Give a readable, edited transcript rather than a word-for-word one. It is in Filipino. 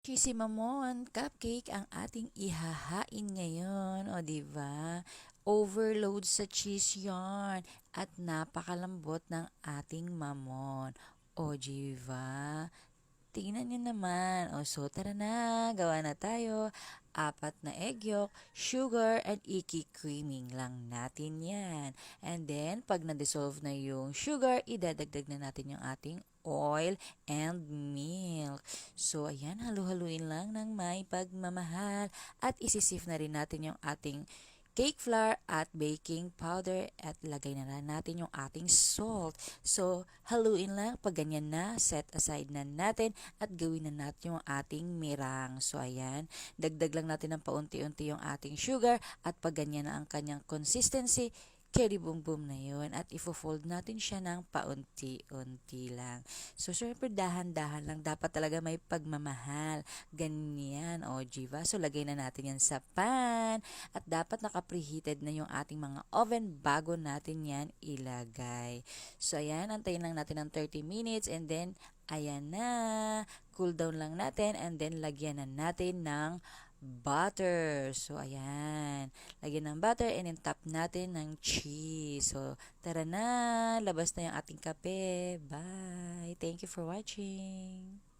Cheesy Mamon cupcake ang ating ihahain ngayon, o 'di ba? Overload sa cheese 'yon at napakalambot ng ating mamon. O 'di ba? Tingnan niyo naman. O so tara na, gawa na tayo. Apat na egg yolk, sugar, and iki-creaming lang natin yan. And then, pag na-dissolve na yung sugar, idadagdag na natin yung ating oil and milk. So, ayan, halu-haluin lang ng may pagmamahal at isisif na rin natin yung ating cake flour at baking powder at lagay na lang natin yung ating salt. So, haluin lang. Pag ganyan na, set aside na natin at gawin na natin yung ating mirang. So, ayan, dagdag lang natin ng paunti-unti yung ating sugar at pag ganyan na ang kanyang consistency, carry boom boom na yun at ifo-fold natin siya ng paunti-unti lang. So, syempre dahan-dahan lang. Dapat talaga may pagmamahal. Ganyan, o, diba? So, lagay na natin yan sa pan at dapat naka-preheated na yung ating mga oven bago natin yan ilagay. So, ayan, antayin lang natin ng 30 minutes and then, ayan na, cool down lang natin and then lagyan na natin ng butter. So, ayan. Lagyan ng butter and then top natin ng cheese. So, tara na. Labas na yung ating kape. Bye. Thank you for watching.